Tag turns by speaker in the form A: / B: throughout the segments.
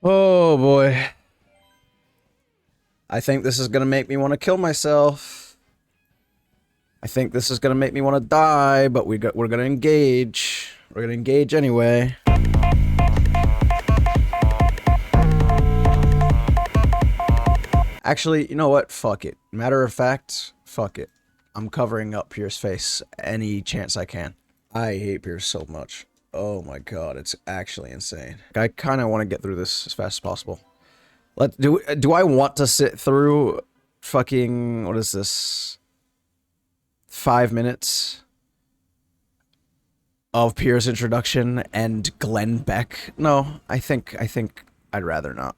A: Oh boy. I think this is gonna make me want to kill myself. I think this is gonna make me want to die, but we're gonna engage. We're gonna engage anyway. Actually, you know what? Fuck it. Matter of fact, fuck it. I'm covering up Piers' face any chance I can. I hate Piers so much. Oh my god, it's actually insane. I kind of want to get through this as fast as possible. Do I want to sit through fucking, what is this? 5 minutes of Piers' introduction and Glenn Beck? No, I think I'd rather not.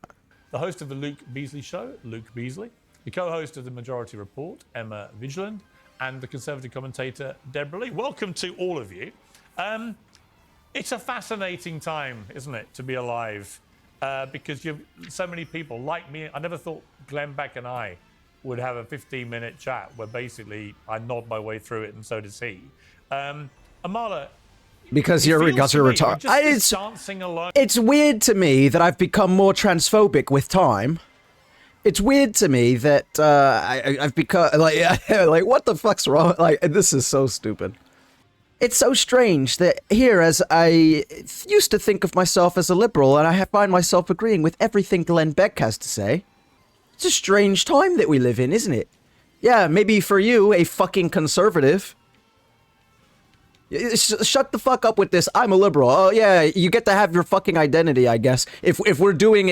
B: The host of the Luke Beasley Show, Luke Beasley. The co-host of the Majority Report, Emma Vigeland. And the Conservative commentator, Deborah Lee. Welcome to all of you. It's a fascinating time, isn't it, to be alive? Because you've so many people like me. I never thought Glenn Beck and I would have a 15-minute chat where basically I nod my way through it and so does he. Amala,
A: because you're retarded.
B: Dancing alone.
A: It's weird to me that I've become more transphobic with time. It's weird to me that I've become like what the fuck's wrong? Like, this is so stupid. It's so strange that here, as I used to think of myself as a liberal, and I find myself agreeing with everything Glenn Beck has to say. It's a strange time that we live in, isn't it? Yeah, maybe for you, a fucking conservative. Shut the fuck up with this. I'm a liberal. Oh yeah, you get to have your fucking identity, I guess. If we're doing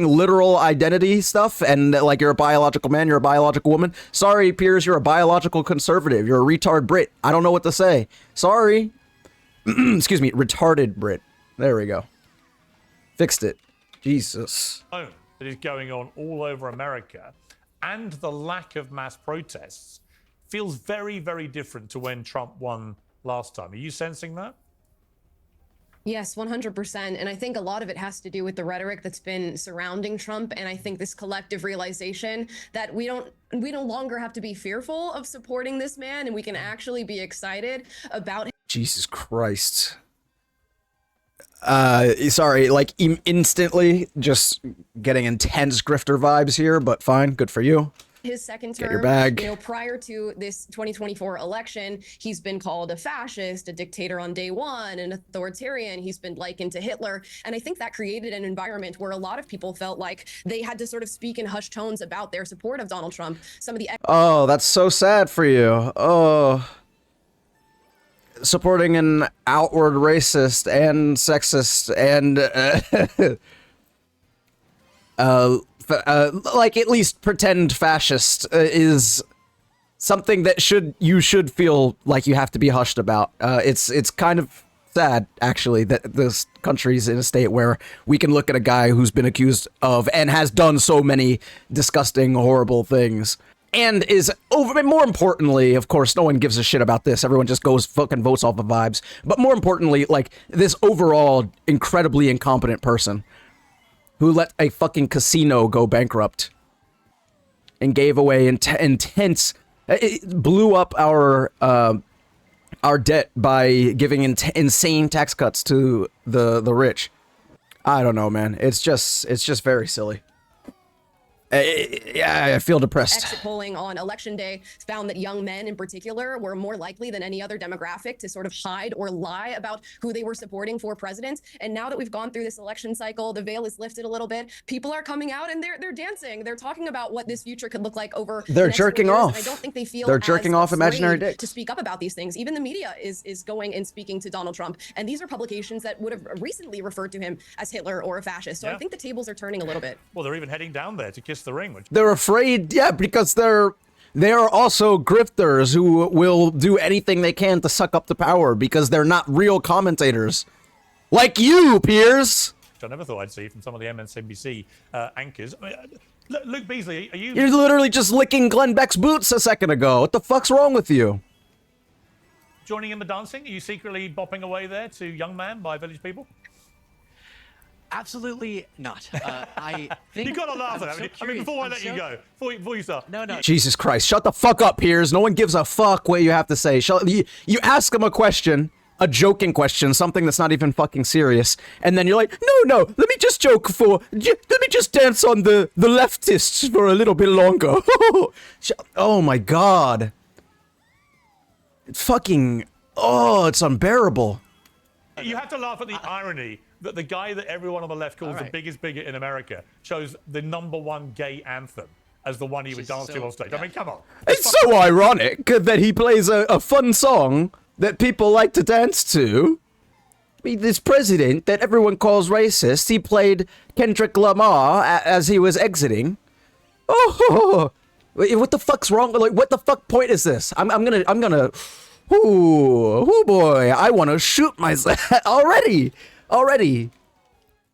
A: literal identity stuff, and like you're a biological man, you're a biological woman. Sorry, Piers, you're a biological conservative. You're a retard Brit. I don't know what to say. Sorry. Excuse me, retarded Brit. There we go. Fixed it. Jesus.
B: That is going on all over America, and the lack of mass protests feels very, very different to when Trump won last time. Are you sensing that?
C: Yes, 100%. And I think a lot of it has to do with the rhetoric that's been surrounding Trump. And I think this collective realization that we no longer have to be fearful of supporting this man, and we can actually be excited about him.
A: Jesus Christ. Sorry, like instantly just getting intense grifter vibes here, but fine, good for you.
C: His second term,
A: get your bag.
C: You know, prior to this 2024 election, he's been called a fascist, a dictator on day one, an authoritarian. He's been likened to Hitler. And I think that created an environment where a lot of people felt like they had to sort of speak in hushed tones about their support of Donald Trump. Some of the...
A: Oh, that's so sad for you. Oh. Supporting an outward racist and sexist and... like at least pretend fascist is something that you should feel like you have to be hushed about. It's kind of sad actually that this country's in a state where we can look at a guy who's been accused of and has done so many disgusting, horrible things. And is more importantly, of course, no one gives a shit about this. Everyone just goes fucking votes off of vibes. But more importantly, like this overall incredibly incompetent person who let a fucking casino go bankrupt and gave away intense, it blew up our debt by giving insane tax cuts to the rich. I don't know, man. It's just very silly. Yeah, I feel depressed.
C: Exit polling on election day found that young men in particular were more likely than any other demographic to sort of hide or lie about who they were supporting for president. And now that we've gone through this election cycle, the veil is lifted a little bit. People are coming out and they're dancing. They're talking about what this future could look like over
A: They're
C: the next
A: jerking
C: 4 years.
A: off.
C: And I don't think they feel
A: they're jerking off imaginary dicks
C: to speak up about these things. Even the media is going and speaking to Donald Trump. And these are publications that would have recently referred to him as Hitler or a fascist. So yeah. I think the tables are turning a little bit.
B: Well, they're even heading down there to kiss the ring. Which...
A: They're afraid, yeah, because they're also grifters who will do anything they can to suck up the power because they're not real commentators. Like you, Piers!
B: I never thought I'd see from some of the MSNBC anchors. I mean, Luke Beasley, are you...
A: You're literally just licking Glenn Beck's boots a second ago. What the fuck's wrong with you?
B: Joining in the dancing? Are you secretly bopping away there to Young Man by Village People?
D: Absolutely not. I think
B: you gotta laugh at that. I mean, before I let you go, before you start.
D: No.
A: Jesus Christ! Shut the fuck up, Piers. No one gives a fuck what you have to say. You ask him a question, a joking question, something that's not even fucking serious, and then you're like, no, let me just let me just dance on the leftists for a little bit longer. Oh my god. It's unbearable.
B: You have to laugh at the irony that the guy that everyone on the left calls the biggest bigot in America chose the #1 gay anthem as the one he would dance to on stage. I mean, come on.
A: It's so ironic that he plays a fun song that people like to dance to. I mean, this president that everyone calls racist, he played Kendrick Lamar as he was exiting. Oh, what the fuck's wrong? Like, what the fuck point is this? I'm gonna. Ooh, boy, I want to shoot myself already.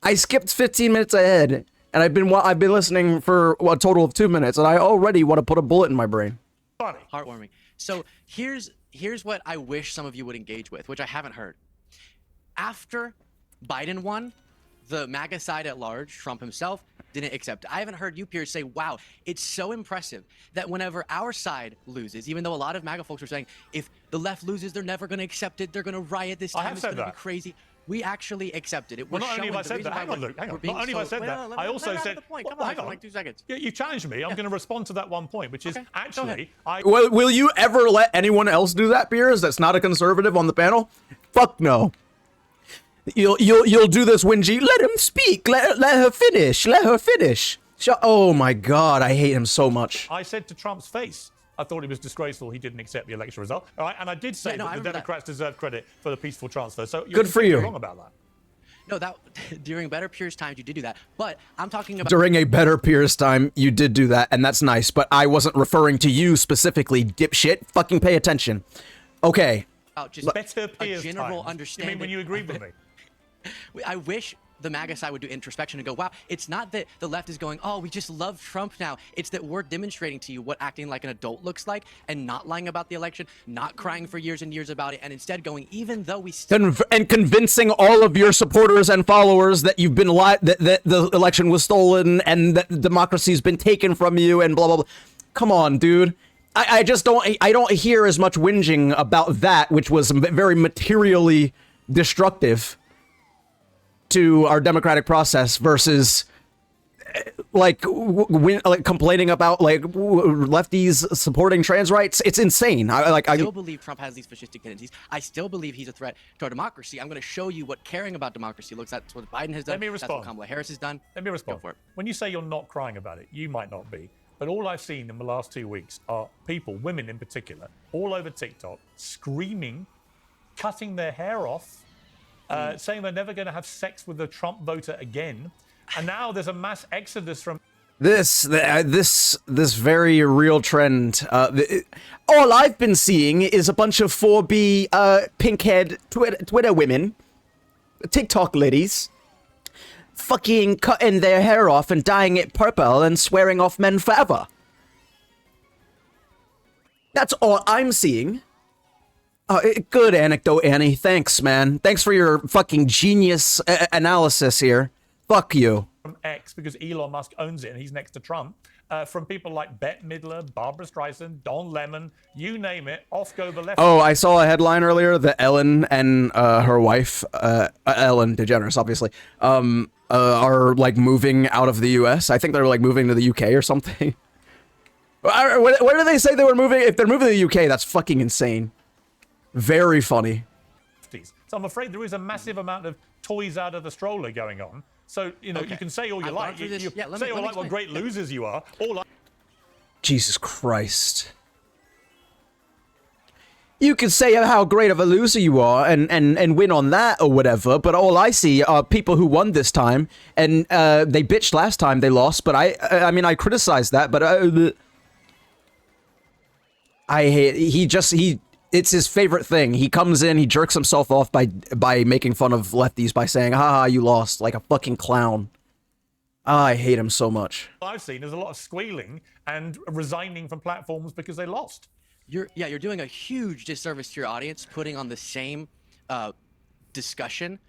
A: I skipped 15 minutes ahead, and I've been listening for a total of 2 minutes, and I already want to put a bullet in my brain.
B: Funny.
D: Heartwarming. So here's what I wish some of you would engage with, which I haven't heard. After Biden won, the MAGA side at large, Trump himself, didn't accept. I haven't heard you, Piers, say, wow, it's so impressive that whenever our side loses, even though a lot of MAGA folks are saying, if the left loses, they're never going to accept it, they're going to riot this time, it's going to be crazy. We actually accepted it.
B: Well, not only have I said that, hang on, Luke, hang on. Not only have I said that, I also said,
D: come on, for like 2 seconds.
B: You challenged me. I'm going to respond to that one point, which is actually,
A: Will you ever let anyone else do that, Piers? That's not a conservative on the panel? Fuck no. You'll do this, Wingy. Let him speak. Let her finish. Oh my god, I hate him so much.
B: I said to Trump's face, I thought it was disgraceful he didn't accept the election result. All right, and I did say that the Democrats deserve credit for the peaceful transfer. So you're
A: good for you.
B: Wrong about that.
D: No, that during better Piers times you did do that. But I'm talking about
A: during a better Piers time you did do that, and that's nice. But I wasn't referring to you specifically, dipshit. Fucking pay attention. Okay.
D: Just
B: better Piers
D: general
B: times.
D: understanding.
B: You mean when you agreed with me?
D: I wish the MAGA side would do introspection and go, wow, it's not that the left is going, oh, we just love Trump now. It's that we're demonstrating to you what acting like an adult looks like and not lying about the election, not crying for years and years about it, and instead going, even though we still...
A: And convincing all of your supporters and followers that you've been that the election was stolen and that democracy's been taken from you and blah, blah, blah. Come on, dude. I just don't hear as much whinging about that, which was very materially destructive to our democratic process versus like complaining about like lefties supporting trans rights. It's insane. I
D: still believe Trump has these fascistic tendencies. I still believe he's a threat to our democracy. I'm going to show you what caring about democracy looks like. That's what Biden has done.
B: Let me respond.
D: That's what Kamala Harris has done.
B: Let me respond.
D: Go for it.
B: When you say you're not crying about it, you might not be. But all I've seen in the last 2 weeks are people, women in particular, all over TikTok, screaming, cutting their hair off, saying they're never going to have sex with a Trump voter again. And now there's a mass exodus from
A: this very real trend. All I've been seeing is a bunch of 4B pink-haired Twitter women, TikTok ladies, fucking cutting their hair off and dyeing it purple and swearing off men forever. That's all I'm seeing. Good anecdote, Annie. Thanks, man. Thanks for your fucking genius analysis here. Fuck you.
B: From X, because Elon Musk owns it and he's next to Trump. From people like Bette Midler, Barbara Streisand, Don Lemon, you name it, off go the left.
A: Oh, I saw a headline earlier that Ellen and her wife, Ellen DeGeneres, obviously, are like moving out of the U.S. I think they're like moving to the U.K. or something. Where do they say they were moving? If they're moving to the U.K., that's fucking insane. Very funny.
B: So I'm afraid there is a massive amount of toys out of the stroller going on. So, you know, you can say all you like. You say all like what great losers you are.
A: Jesus Christ. You can say how great of a loser you are and win on that or whatever, but all I see are people who won this time, and they bitched last time they lost, but I mean, I criticized that, but I hate, it's his favorite thing. He comes in, he jerks himself off by making fun of lefties by saying, haha, you lost, like a fucking clown. I hate him so much.
B: I've seen there's a lot of squealing and resigning from platforms because they lost.
D: You're doing a huge disservice to your audience, putting on the same discussion,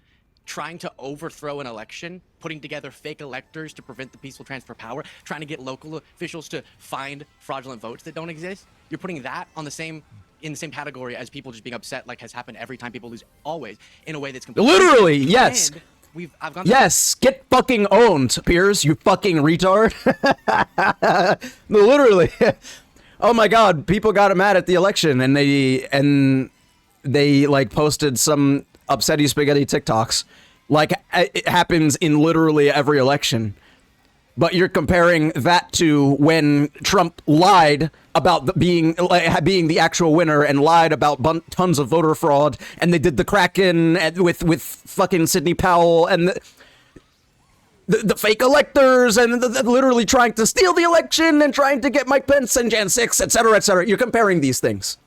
D: trying to overthrow an election, putting together fake electors to prevent the peaceful transfer of power, trying to get local officials to find fraudulent votes that don't exist. You're putting that on the same in the same category as people just being upset, like has happened every time people lose, always, in a way that's completely
A: Literally, yes.
D: And I've gone.
A: Yes, get fucking owned, Piers, you fucking retard. Literally. Oh my god, people got mad at the election and they like posted some upsetty spaghetti TikToks. Like it happens in literally every election. But you're comparing that to when Trump lied about being the actual winner and lied about tons of voter fraud, and they did the Kraken with fucking Sidney Powell and the fake electors and literally trying to steal the election and trying to get Mike Pence and Jan 6, etc., etc. You're comparing these things.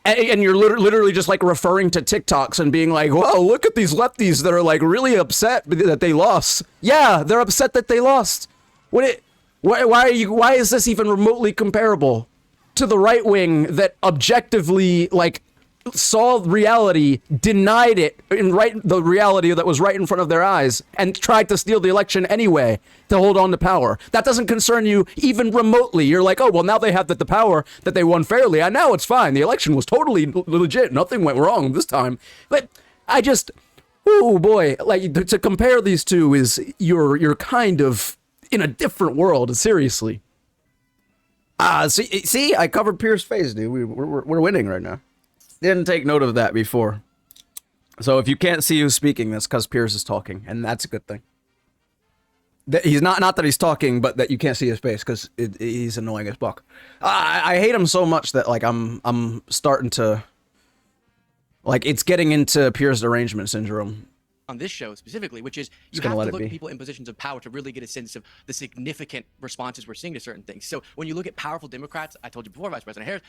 A: And you're literally just like referring to TikToks and being like, "Whoa, look at these lefties that are like really upset that they lost." Yeah, they're upset that they lost. Why is this even remotely comparable to the right wing that objectively like saw reality, denied it, the reality that was right in front of their eyes, and tried to steal the election anyway to hold on to power? That doesn't concern you even remotely. You're like, oh, well, now they have the power that they won fairly. And now it's fine. The election was totally legit. Nothing went wrong this time. But oh boy, like to compare these two is you're kind of in a different world. Seriously. See, I covered Pierce's face, dude. We're winning right now. Didn't take note of that before. So if you can't see who's speaking, that's because Piers is talking, and that's a good thing. He's not that he's talking, but that you can't see his face because he's annoying as fuck. I hate him so much that like I'm starting to like it's getting into Piers derangement syndrome.
D: On this show specifically, which is you have to look at people in positions of power to really get a sense of the significant responses we're seeing to certain things. So when you look at powerful Democrats, I told you before, Vice President Harris,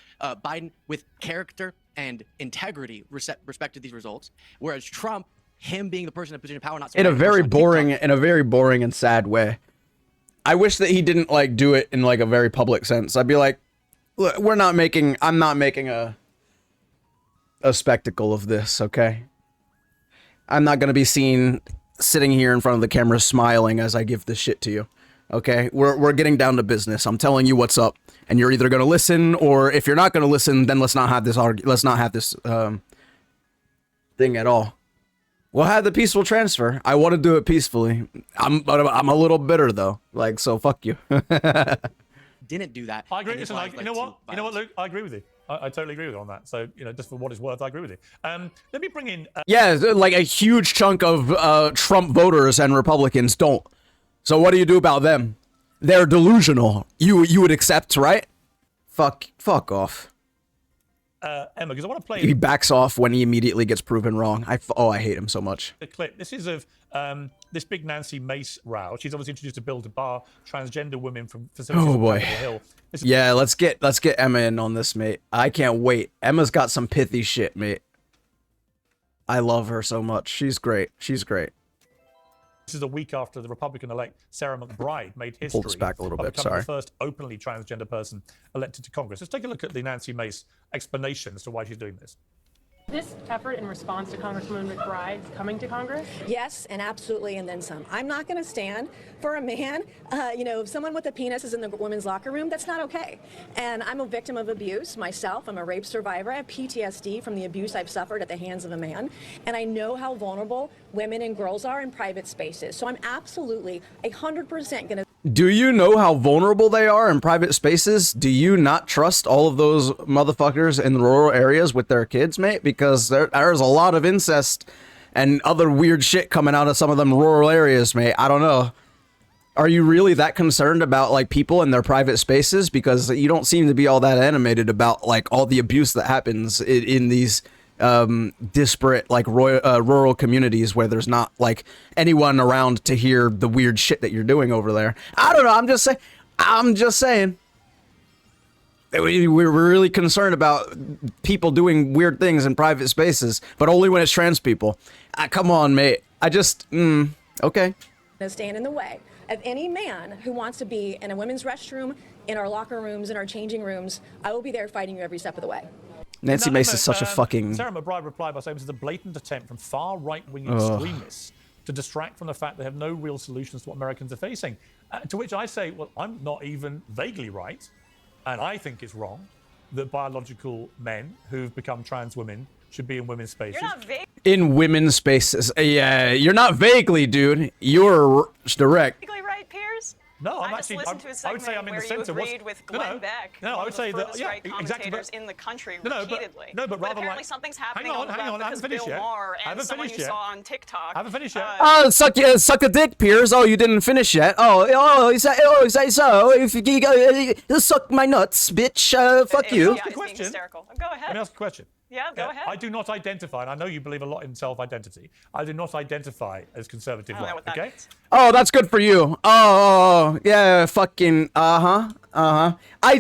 D: Biden with character and integrity respected these results, whereas Trump, him being the person in a position of power, not
A: in a very boring and sad way. I wish that he didn't like do it in like a very public sense. I'd be like, look, I'm not making a spectacle of this, okay? I'm not going to be seen sitting here in front of the camera smiling as I give this shit to you. Okay? We're getting down to business. I'm telling you what's up, and you're either going to listen, or if you're not going to listen, then let's not have this thing at all. We'll have the peaceful transfer. I want to do it peacefully. I'm a little bitter though. Like, so fuck you.
D: Didn't do that.
B: I agree. Listen, you know what, Luke? I agree with you. I totally agree with you on that. So, just for what it's worth, I agree with you. Let me bring in...
A: Yeah, like a huge chunk of Trump voters and Republicans don't. So what do you do about them? They're delusional. You would accept, right? Fuck off.
B: Emma, because I want to play...
A: He backs off when he immediately gets proven wrong. I hate him so much.
B: The clip. This is of this big Nancy Mace row. She's obviously introduced a bill to bar transgender women from facilities on Capitol Hill.
A: Yeah, let's get Emma in on this, mate. I can't wait. Emma's got some pithy shit, mate. I love her so much. She's great. She's great.
B: This is a week after the Republican-elect Sarah McBride made history.
A: Hold this back a little bit,
B: becoming the first openly transgender person elected to Congress. Let's take a look at the Nancy Mace explanation as to why she's doing this.
E: This effort in response to Congresswoman McBride's coming to Congress?
F: Yes, and absolutely, and then some. I'm not going to stand for a man, if someone with a penis is in the women's locker room, that's not okay. And I'm a victim of abuse myself. I'm a rape survivor. I have PTSD from the abuse I've suffered at the hands of a man. And I know how vulnerable women and girls are in private spaces. So I'm absolutely 100% going to...
A: Do you know how vulnerable they are in private spaces? Do you not trust all of those motherfuckers in rural areas with their kids, mate? Because there's a lot of incest and other weird shit coming out of some of them rural areas, mate. I don't know. Are you really that concerned about like people in their private spaces? Because you don't seem to be all that animated about like all the abuse that happens in these disparate like rural communities where there's not like anyone around to hear the weird shit that you're doing over there. I don't know. I'm just saying. We're really concerned about people doing weird things in private spaces, but only when it's trans people. Come on, mate. Okay.
F: Stand in the way of any man who wants to be in a women's restroom, in our locker rooms, in our changing rooms. I will be there fighting you every step of the way.
A: Nancy Mace is such a fucking...
B: Sarah McBride replied by saying this is a blatant attempt from far right-wing extremists to distract from the fact they have no real solutions to what Americans are facing. To which I say, well, I'm not even vaguely right, and I think it's wrong. that biological men who've become trans women should be in women's spaces.
G: You're not vaguely
A: In women's spaces. Yeah, you're not vaguely, dude. You're direct.
G: right, Piers?
B: No, I'm
G: I just
B: actually.
G: listened to a
B: I would
G: segment
B: say I'm in
G: where
B: the
G: you
B: centre.
G: agreed with Glenn Beck,
B: No,
G: one
B: I would
G: of
B: say
G: the
B: that.
G: furthest
B: Yeah,
G: right
B: exactly.
G: commentators in the country
B: No,
G: repeatedly.
B: but
G: but
B: rather
G: apparently
B: like.
G: something's
B: Hang
G: happening
B: on,
G: the
B: hang on.
G: left
B: I haven't
G: because
B: finished
G: Bill
B: yet.
G: Maher
B: I
G: and
B: haven't
G: someone
B: finished
G: you
B: yet.
G: saw on TikTok.
B: I haven't finished yet.
A: Oh, suck a dick, Piers. Oh, you didn't finish yet. Is that so? If you suck my nuts, bitch, fuck you.
G: Yeah, it's being
B: Question.
G: hysterical. Go ahead.
B: Let me ask a question.
G: Yeah, go ahead.
B: I do not identify, and I know you believe a lot in self-identity. I do not identify as conservative
G: I don't know
B: right,
G: what that
B: okay?
G: means.
A: Oh, that's good for you. Oh, yeah, fucking, I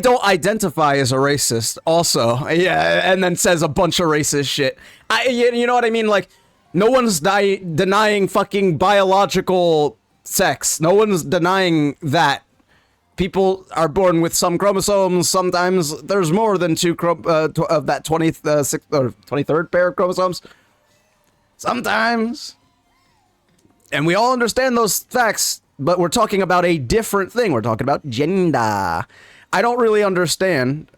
A: don't identify as a racist, also. Yeah, and then says a bunch of racist shit. You know what I mean? Like, no one's denying fucking biological sex. No one's denying that. People are born with some chromosomes. Sometimes there's more than two of that 26th or 23rd pair of chromosomes. Sometimes. And we all understand those facts, but we're talking about a different thing. We're talking about gender. I don't really understand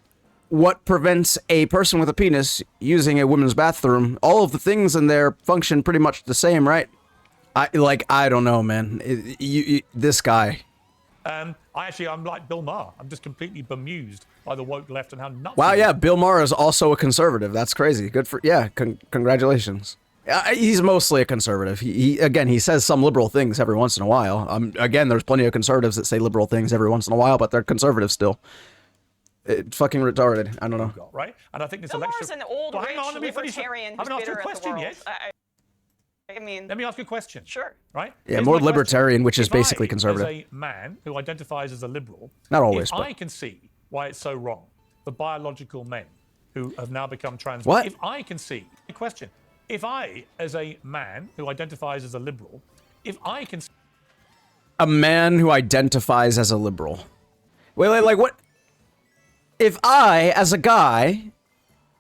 A: what prevents a person with a penis using a women's bathroom. All of the things in there function pretty much the same, right? I don't know, man. This guy.
B: I'm like Bill Maher. I'm just completely bemused by the woke left and how nuts.
A: Wow,
B: he is.
A: yeah, Bill Maher is also a conservative. That's crazy. Good for, yeah, congratulations. He's mostly a conservative. He says some liberal things every once in a while. Again, there's plenty of conservatives that say liberal things every once in a while, but they're conservative still. Fucking retarded. I don't know.
B: Right? And I think this
G: Bill
B: election.
G: Maher's an old,
B: Well, hang
G: rich
B: on, let me finish.
G: libertarian
B: I
G: who's
B: haven't asked you
G: bitter
B: a
G: at the
B: question
G: world.
B: yet.
G: I mean,
B: Let me ask you a question.
G: sure.
B: Right?
A: Yeah,
B: Here's
A: more
B: my question.
A: libertarian, which is
B: If
A: basically
B: I,
A: conservative.
B: As a man who identifies as a liberal,
A: Not always,
B: if
A: but-
B: I can see why it's so wrong for biological men who have now become trans.
A: What?
B: If I can see, question. If I, as a man who identifies as a liberal, if I can see
A: A man who identifies as a liberal. Wait, like what? If I, as a guy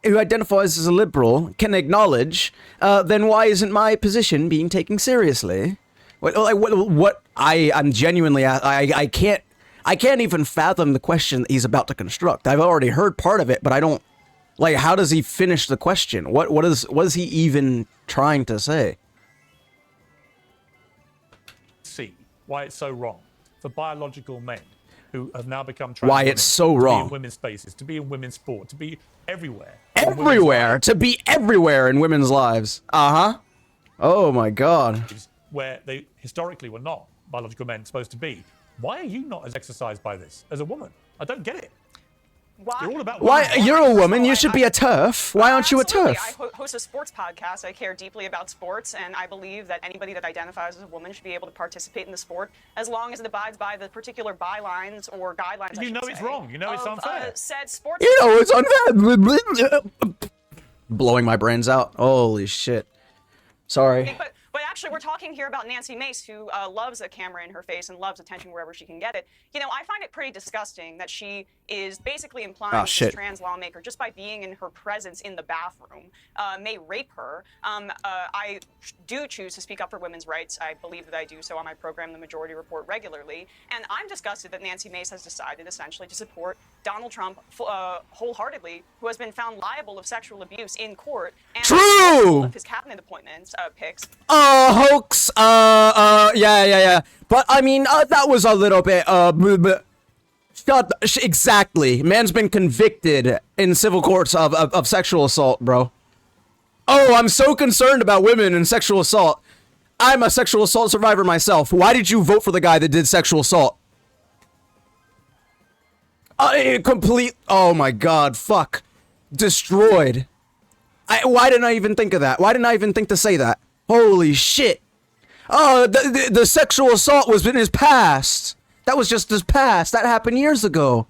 A: who identifies as a liberal, can acknowledge, then why isn't my position being taken seriously? I'm genuinely, I can't even fathom the question that he's about to construct. I've already heard part of it, but I don't, like, how does he finish the question? What is he even trying to say?
B: why it's so wrong for biological men who have now become trans
A: Why
B: women
A: it's so
B: to
A: wrong.
B: be in women's spaces, to be in women's sport, to be everywhere.
A: Everywhere, to be everywhere in women's lives. Oh my god.
B: Where they historically were not biological men supposed to be. Why are you not as exercised by this as a woman? I don't get it.
G: Why?
B: You're all about
A: Why?
B: women's
A: You're
B: rights.
A: a woman, you should be a turf. Why aren't you a
G: Absolutely.
A: turf?
G: I host a sports podcast. I care deeply about sports, and I believe that anybody that identifies as a woman should be able to participate in the sport as long as it abides by the particular bylines or guidelines.
B: You know it's wrong. You know it's unfair.
G: Said sports.
A: You know it's unfair. Blowing my brains out. Holy shit. Sorry.
G: But actually, we're talking here about Nancy Mace, who loves a camera in her face and loves attention wherever she can get it. You know, I find it pretty disgusting that she is basically implying that this trans lawmaker, just by being in her presence in the bathroom, may rape her. I do choose to speak up for women's rights. I believe that I do so on my program, The Majority Report, regularly. And I'm disgusted that Nancy Mace has decided essentially to support Donald Trump wholeheartly, who has been found liable of sexual abuse in court. And
A: True!
G: Of his cabinet appointments picks.
A: Hoax. Yeah. But I mean, that was a little bit. Exactly. Man's been convicted in civil courts of sexual assault, bro. Oh, I'm so concerned about women and sexual assault. I'm a sexual assault survivor myself. Why did you vote for the guy that did sexual assault? Oh my god, fuck. Destroyed. Why didn't I even think of that? Why didn't I even think to say that? Holy shit. Oh, the sexual assault was in his past. That was just his past. That happened years ago.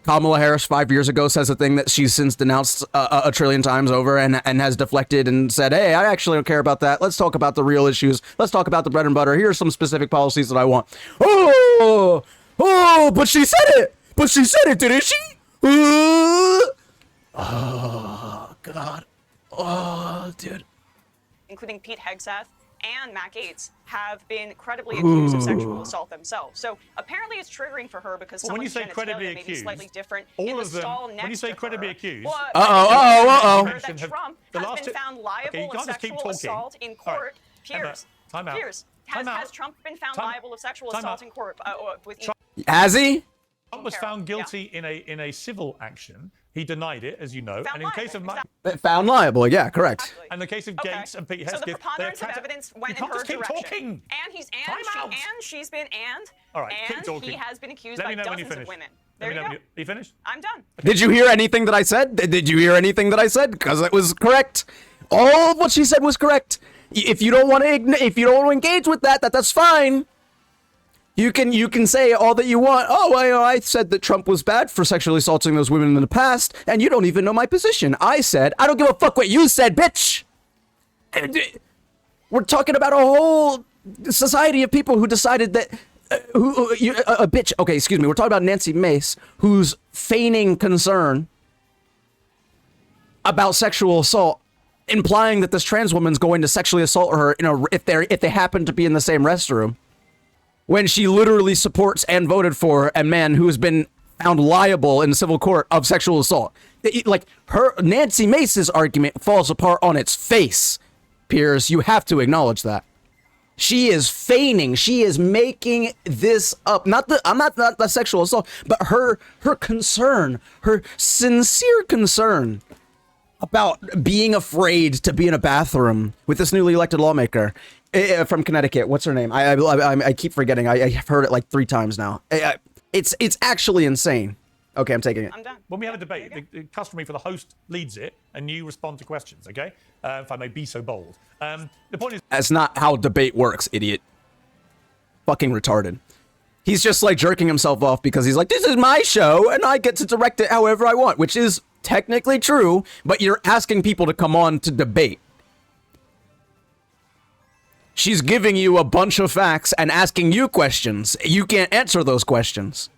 A: Kamala Harris 5 years ago says a thing that she's since denounced a trillion times over and has deflected and said, hey, I actually don't care about that. Let's talk about the real issues. Let's talk about the bread and butter. Here are some specific policies that I want. Oh, but she said it. But she said it, didn't she? Oh, God. Oh, dude.
G: Including Pete Hegseth and Matt Gaetz have been credibly accused of sexual assault themselves. So apparently it's triggering for her because
B: Well, when you
G: someone's
B: say credibly
G: genitalia may be
B: accused,
G: slightly different
B: all
G: in the
B: of them,
G: stall next
B: when you say
G: to
B: credibly
G: her.
B: accused,
G: Well,
B: that
G: Trump has been found liable of sexual assault in court. Piers,
B: time out.
G: Piers, has Trump been found liable of sexual assault in court with
A: Has he?
B: Trump was found guilty in a civil action. He denied it, as you know. And in case of
A: Found liable, yeah, correct.
G: Exactly.
B: and the case of Gaetz and Pete Hesketh,
G: so the preponderance of evidence went in her direction.
B: Talking.
G: And she's been
B: All right, keep
G: and
B: talking.
G: he has been accused
B: Let
G: by
B: me know when you
G: dozens of
B: finish.
G: women.
B: Let
G: There
B: me know
G: you
B: when
G: go.
B: you finished?
G: I'm done.
A: Did you hear anything that I said? Did you hear anything that I said? Because it was correct. All of what she said was correct. If you don't want to engage with that, that's fine. You can say all that you want. Oh, I said that Trump was bad for sexually assaulting those women in the past, and you don't even know my position. I said, I don't give a fuck what you said, bitch. We're talking about a whole society of people who decided that a bitch. Okay, excuse me. We're talking about Nancy Mace, who's feigning concern about sexual assault, implying that this trans woman's going to sexually assault her if they happen to be in the same restroom, when she literally supports and voted for a man who has been found liable in civil court of sexual assault. Like, Nancy Mace's argument falls apart on its face, Piers. You have to acknowledge that. She is feigning. She is making this up. I'm not the sexual assault, but her concern, her sincere concern about being afraid to be in a bathroom with this newly elected lawmaker from Connecticut. What's her name? I keep forgetting. I've heard it like 3 times now. It's actually insane. Okay, I'm taking it.
G: I'm done.
B: When we have a debate, the customary for the host leads it, and you respond to questions, okay? If I may be so bold. The point is...
A: That's not how debate works, idiot. Fucking retarded. He's just like jerking himself off because he's like, this is my show, and I get to direct it however I want, which is technically true, but you're asking people to come on to debate. She's giving you a bunch of facts and asking you questions. You can't answer those questions.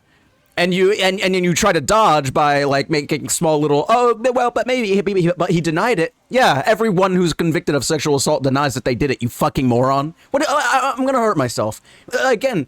A: And you try to dodge by like making small little, but maybe but he denied it. Yeah, everyone who's convicted of sexual assault denies that they did it, you fucking moron. I'm gonna hurt myself. Again.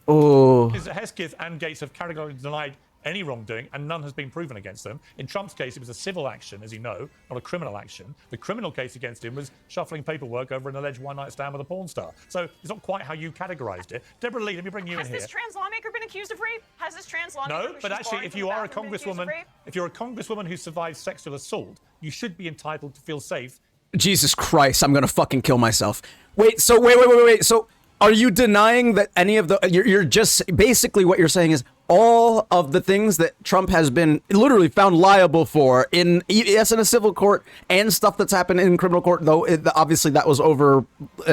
A: Oh.
B: Hesketh and Gaetz have categorically denied any wrongdoing, and none has been proven against them. In Trump's case, it was a civil action, as you know, not a criminal action. The criminal case against him was shuffling paperwork over an alleged one-night stand with a porn star. So it's not quite how you categorized it. Deborah Lee, let me bring you in here.
G: Has this trans lawmaker been accused of rape? Has this trans lawmaker?
B: No, but actually, if you are a congresswoman who survived sexual assault, you should be entitled to feel safe.
A: Jesus Christ, I'm gonna fucking kill myself. Wait. So, are you denying that any of the? You're just basically what you're saying is all of the things that Trump has been literally found liable for in a civil court and stuff that's happened in criminal court, though obviously that was over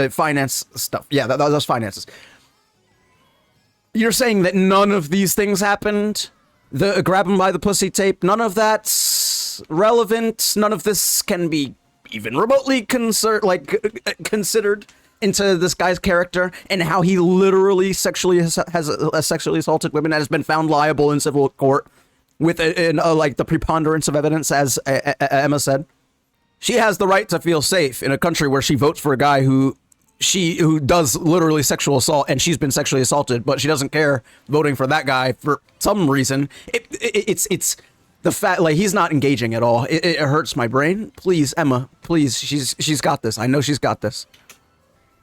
A: finance stuff. Yeah, that was finances. You're saying that none of these things happened? The grab him by the pussy tape, none of that's relevant? None of this can be even remotely considered into this guy's character and how he literally has sexually assaulted women and has been found liable in civil court with like the preponderance of evidence, as Emma said. She has the right to feel safe in a country where she votes for a guy who does literally sexual assault, and she's been sexually assaulted, but she doesn't care voting for that guy for some reason. It's the fact, like, he's not engaging at all. It hurts my brain. Please, Emma, please, she's got this. I know she's got this.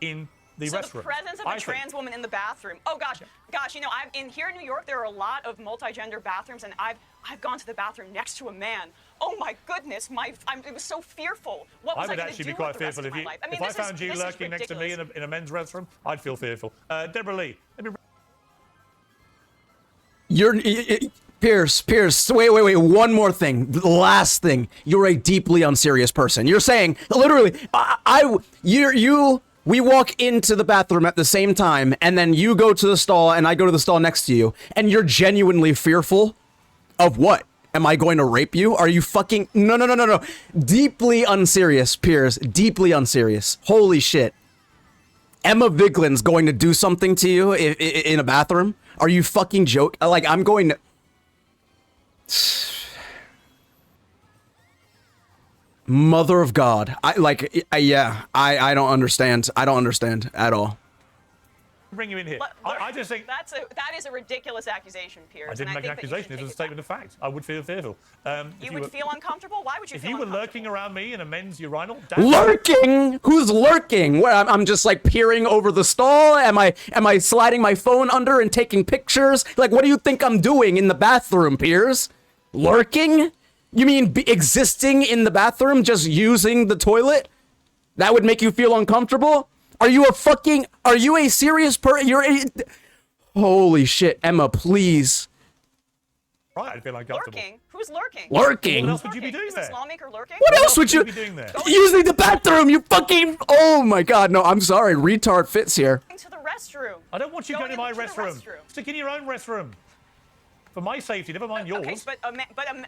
B: In the restroom.
G: The presence of a trans woman in the bathroom. Oh gosh, you know, here in New York, there are a lot of multi-gender bathrooms, and I've gone to the bathroom next to a man. Oh my goodness, it was so fearful. What was I going to do? I would actually be quite fearful if
B: I found you lurking next to me in a men's restroom. I'd feel fearful. Deborah Lee, let me.
A: Piers, wait, one more thing. The last thing. You're a deeply unserious person. You're saying, literally, we walk into the bathroom at the same time, and then you go to the stall, and I go to the stall next to you, and you're genuinely fearful of what? Am I going to rape you? Are you fucking... No. Deeply unserious, Piers. Deeply unserious. Holy shit. Emma Vigeland's going to do something to you in a bathroom? Are you fucking joking? Like, I'm going to... Mother of God. I don't understand. I don't understand at all.
B: Bring you in here. I just think
G: that is a ridiculous accusation, Piers.
B: I didn't make an accusation. It was a statement of fact. I would feel fearful.
G: You would feel uncomfortable? Why would you feel uncomfortable?
B: If you were lurking around me in a men's urinal...
A: Lurking? Who's lurking? What, I'm just like peering over the stall? Am I sliding my phone under and taking pictures? Like, what do you think I'm doing in the bathroom, Piers? Lurking? You mean existing in the bathroom, just using the toilet? That would make you feel uncomfortable? Are you a serious person? Holy shit, Emma, please.
B: Right, I'd feel uncomfortable.
G: Lurking? Who's lurking?
A: Lurking?
B: What else would you be doing there?
G: Is this lawmaker lurking?
A: What else would you
B: be doing there?
A: Using the bathroom, you fucking... Oh my god, no, I'm sorry, retard fits here.
G: To the restroom.
B: I don't want you going to my restroom. Stick in your own restroom. For my safety, never mind yours.
G: Okay,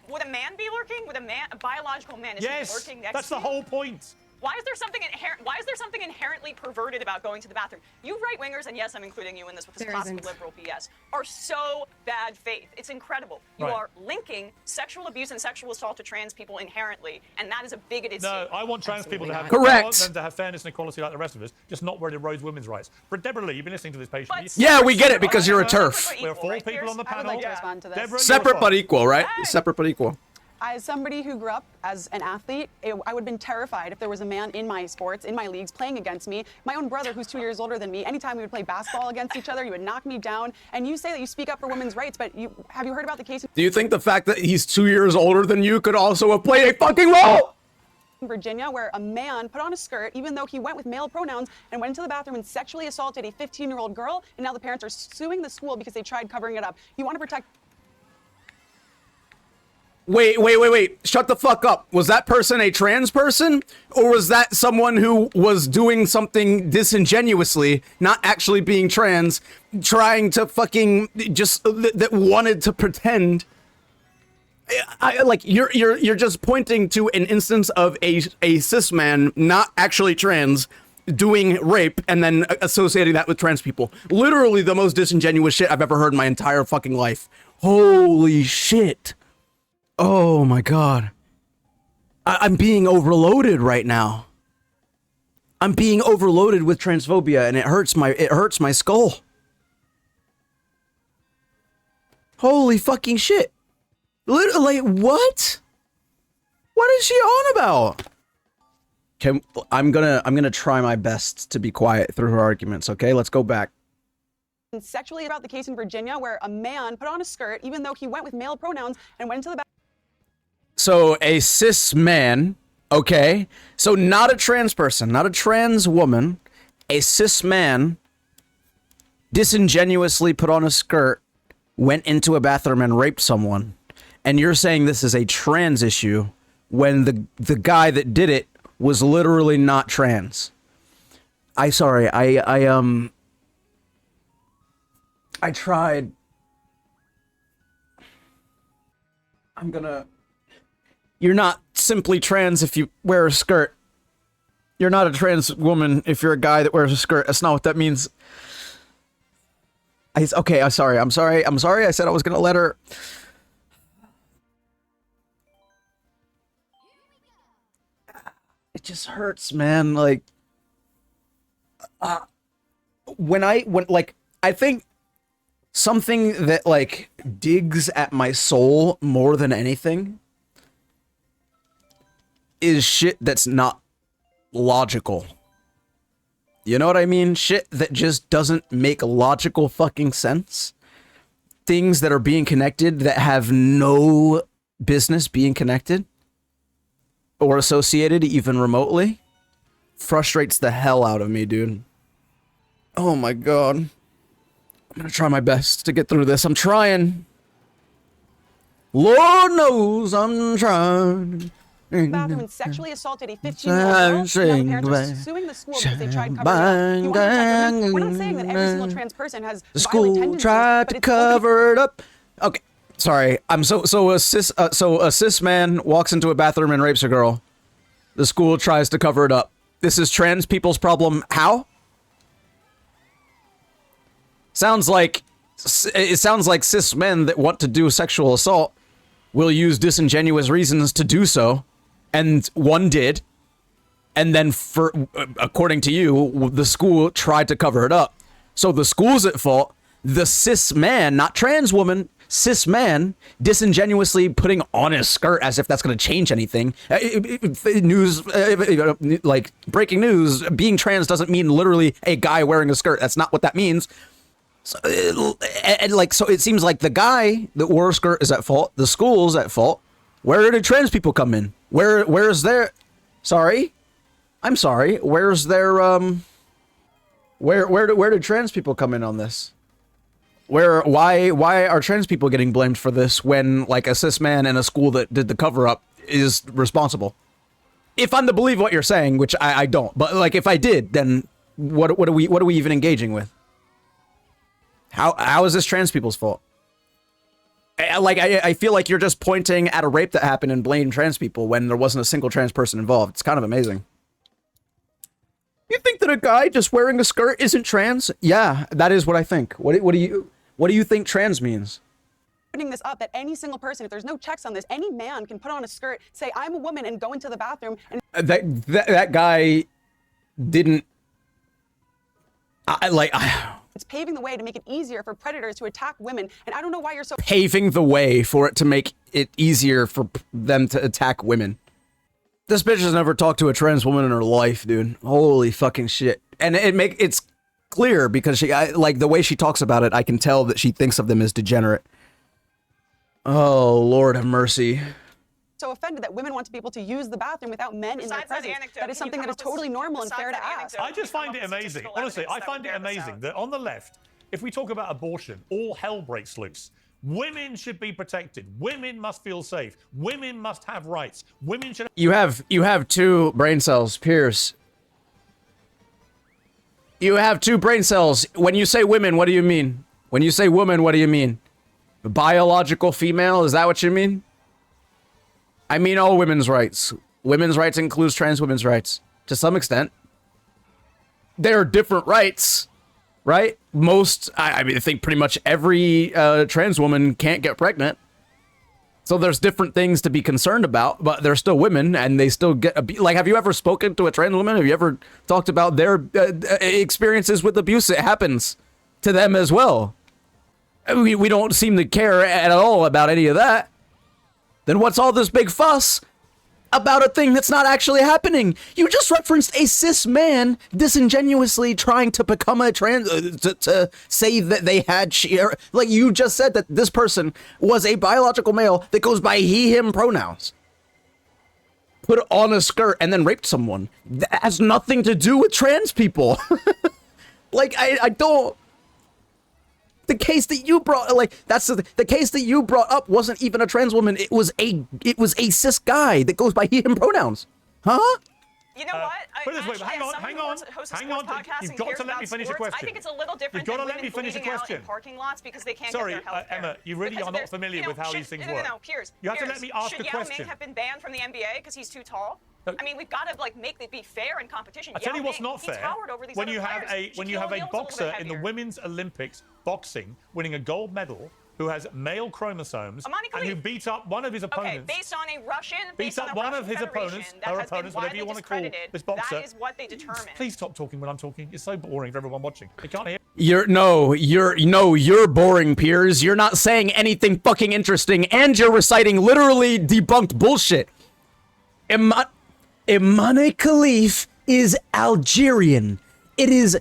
G: would a man be lurking? Would a biological man is lurking next
B: that's
G: to
B: the
G: you?
B: whole point.
G: Why is there something inherently perverted about going to the bathroom? You right-wingers, and yes, I'm including you in this with this classical liberal BS, are so bad faith. It's incredible. You are linking sexual abuse and sexual assault to trans people inherently, and that is a bigoted statement.
B: No, I want trans people to have
A: correct.
B: I want them to have fairness and equality like the rest of us, just not where it erodes women's rights. But Deborah Lee, you've been listening to this patiently.
A: Yeah, we get it because you're a turf.
B: We're four people on the panel.
H: I would like to respond to this.
B: Deborah,
A: Separate but equal, right? Separate but equal.
H: As somebody who grew up as an athlete, I would have been terrified if there was a man in my sports, in my leagues, playing against me. My own brother, who's 2 years older than me, anytime we would play basketball against each other, he would knock me down. And you say that you speak up for women's rights, but have you heard about the case?
A: Do you think the fact that he's 2 years older than you could also have played a fucking role?
H: In Virginia, where a man put on a skirt, even though he went with male pronouns, and went into the bathroom and sexually assaulted a 15-year-old girl, and now the parents are suing the school because they tried covering it up. You want to protect...
A: Wait. Shut the fuck up. Was that person a trans person? Or was that someone who was doing something disingenuously, not actually being trans, trying to fucking just, that wanted to pretend? Like, you're just pointing to an instance of a cis man, not actually trans, doing rape and then associating that with trans people. Literally the most disingenuous shit I've ever heard in my entire fucking life. Holy shit. Oh my god. I'm being overloaded right now. I'm being overloaded with transphobia and it hurts my skull. Holy fucking shit. Literally, what? What is she on about? I'm gonna try my best to be quiet through her arguments, okay? Let's go back.
H: Sexually about the case in Virginia where a man put on a skirt, even though he went with male pronouns, and went into the bathroom.
A: So a cis man, okay? So not a trans person, not a trans woman, a cis man disingenuously put on a skirt, went into a bathroom and raped someone. And you're saying this is a trans issue when the guy that did it was literally not trans. I tried. You're not simply trans if you wear a skirt. You're not a trans woman if you're a guy that wears a skirt. That's not what that means. Okay, I'm sorry. I said I was gonna let her. It just hurts, man. Like, I think something that like digs at my soul more than anything is shit that's not logical. You know what I mean? Shit that just doesn't make logical fucking sense. Things that are being connected that have no business being connected or associated even remotely frustrates the hell out of me, dude. Oh my god. I'm gonna try my best to get through this. I'm trying. Lord knows I'm trying.
H: Bathroom and sexually assaulted a 15-year-old girl. Now the parents are suing the school because they tried covering it up. You want to protect women? We're not saying that every single trans person has
A: the school tried to cover it up. Okay, sorry. So a cis man walks into a bathroom and rapes a girl. The school tries to cover it up. This is trans people's problem. How? It sounds like cis men that want to do sexual assault will use disingenuous reasons to do so. and one did, and then according to you, the school tried to cover it up. So the school's at fault. The cis man, not trans woman, cis man, disingenuously putting on his skirt as if that's going to change anything. News, like breaking news, being trans doesn't mean literally a guy wearing a skirt. That's not what that means. So, so it seems like the guy that wore a skirt is at fault. The school's at fault. Where did trans people come in? Where's their? Sorry, I'm sorry. Where's their Where did trans people come in on this? Why are trans people getting blamed for this when like a cis man in a school that did the cover up is responsible? If I'm to believe what you're saying, which I don't, but like if I did, then what are we even engaging with? How is this trans people's fault? I feel like you're just pointing at a rape that happened and blaming trans people when there wasn't a single trans person involved. It's kind of amazing. You think that a guy just wearing a skirt isn't trans? Yeah, that is what I think. What do you think trans means?
H: Putting this up that any single person, if there's no checks on this, any man can put on a skirt, say I'm a woman, and go into the bathroom. And
A: that guy didn't.
H: It's paving the way to make it easier for predators to attack women. And I don't know why you're so
A: paving the way for it to make it easier for them to attack women. This bitch has never talked to a trans woman in her life, dude. Holy fucking shit. And it's clear because she, like the way she talks about it, I can tell that she thinks of them as degenerate. Oh, Lord have mercy.
H: So offended that women want to be able to use the bathroom without men in their presence. That is something that is totally normal and fair to ask.
B: I just find it amazing. Honestly, I find it amazing that on the left, if we talk about abortion, all hell breaks loose. Women should be protected. Women must feel safe. Women must have rights. Women should.
A: You have two brain cells, Piers. You have two brain cells. When you say women, what do you mean? When you say woman, what do you mean? Biological female? Is that what you mean? I mean all women's rights. Women's rights includes trans women's rights to some extent. There are different rights, right? I mean, I think pretty much every trans woman can't get pregnant. So there's different things to be concerned about, but they're still women and they still get like, have you ever spoken to a trans woman? Have you ever talked about their experiences with abuse? It happens to them as well. We don't seem to care at all about any of that. Then what's all this big fuss about a thing that's not actually happening? You just referenced a cis man disingenuously trying to become a trans, to say that they had, like you just said that this person was a biological male that goes by he, him pronouns. Put on a skirt and then raped someone. That has nothing to do with trans people. Like, I don't... The case that you brought, like, that's the case that you brought up wasn't even a trans woman. It was a cis guy that goes by he, him pronouns. Huh?
G: You know what?
B: Put it this way, hang on. You've got to let me finish a question.
G: I think it's a little different.
B: You've got to let me finish a question.
G: In parking lots because they can't
B: Sorry,
G: get their health care.
B: Emma, you really are not familiar with how these things work.
G: No, Piers.
B: You have to let me ask a question.
G: Should Yao Ming have been banned from the NBA because he's too tall? I mean, we've got to like make it be fair in competition.
B: I tell you what's not fair. When you have a boxer in the Women's Olympics boxing winning a gold medal who has male chromosomes and who beat up one of his opponents.
G: Okay, based on a Russian,
B: beat up one of his opponents, her opponents, whatever you want to call this boxer.
G: That is what they determine.
B: Please stop talking when I'm talking. It's so boring for everyone watching. They can't hear.
A: You're boring, Piers. You're not saying anything fucking interesting, and you're reciting literally debunked bullshit. Imane Khalif is Algerian. It is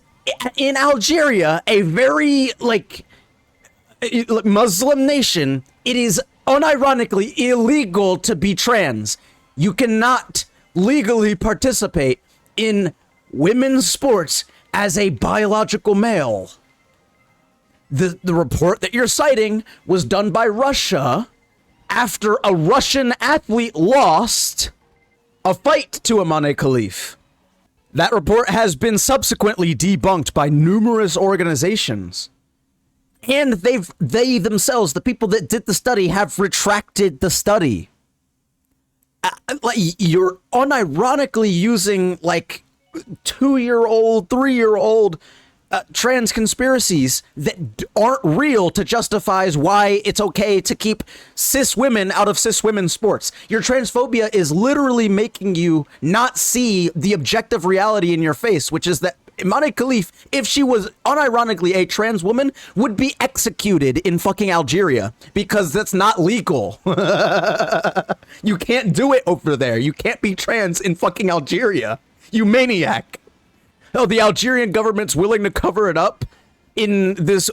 A: in Algeria, a very Muslim nation. It is unironically illegal to be trans. You cannot legally participate in women's sports as a biological male. The report that you're citing was done by Russia after a Russian athlete lost a fight to Imane Khalif. That report has been subsequently debunked by numerous organizations. And they themselves, the people that did the study, have retracted the study. You're unironically using 2-year-old, 3-year-old trans conspiracies that aren't real to justify why it's okay to keep cis women out of cis women's sports. Your transphobia is literally making you not see the objective reality in your face, which is that Imani Khalif, if she was unironically a trans woman, would be executed in fucking Algeria because that's not legal. You can't do it over there. You can't be trans in fucking Algeria. You maniac. Oh, the Algerian government's willing to cover it up in this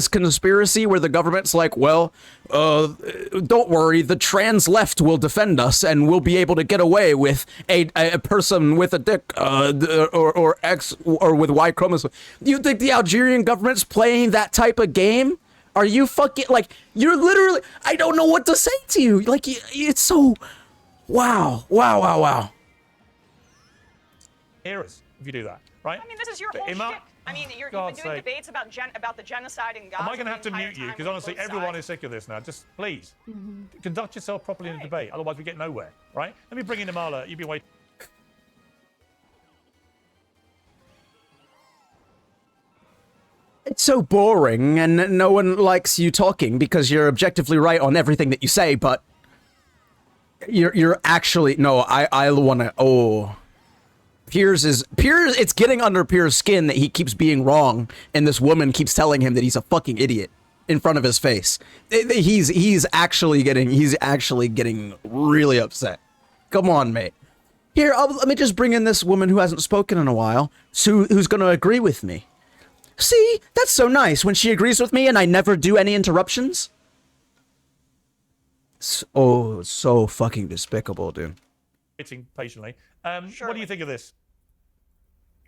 A: conspiracy where the government's like, well, don't worry, the trans left will defend us and we'll be able to get away with a person with a dick or X or with Y chromosome. You think the Algerian government's playing that type of game? Are you fucking, like, you're literally, I don't know what to say to you. Like, it's so, wow.
B: Hear us if you do that, right?
G: I mean, this is your whole
B: Emma,
G: shtick. I mean, you've
B: God's
G: been doing
B: sake.
G: debates about the genocide in Gaza.
B: Am I going to have to
G: the entire
B: mute you?
G: time
B: Because
G: on
B: honestly,
G: both
B: everyone
G: sides.
B: is sick of this now. Just please, conduct yourself properly in a debate. Otherwise, we get nowhere, right? Let me bring in Amala. You've been waiting.
A: It's so boring and no one likes you talking because you're objectively right on everything that you say, but you're actually, no, I want to, Piers, it's getting under Piers' skin that he keeps being wrong and this woman keeps telling him that he's a fucking idiot in front of his face. He's actually getting really upset. Come on, mate. Here, let me just bring in this woman who hasn't spoken in a while, who's going to agree with me. See, that's so nice when she agrees with me and I never do any interruptions. So fucking despicable, dude.
B: Waiting patiently. What do you think of this?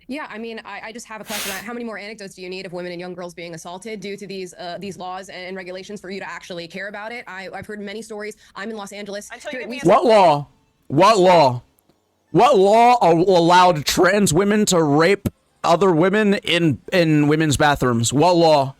C: Yeah, I mean, I just have a question. How many more anecdotes do you need of women and young girls being assaulted due to these laws and regulations for you to actually care about it? I've heard many stories. I'm in Los Angeles.
A: What law? What law? What law allowed trans women to rape other women in women's bathrooms? What law?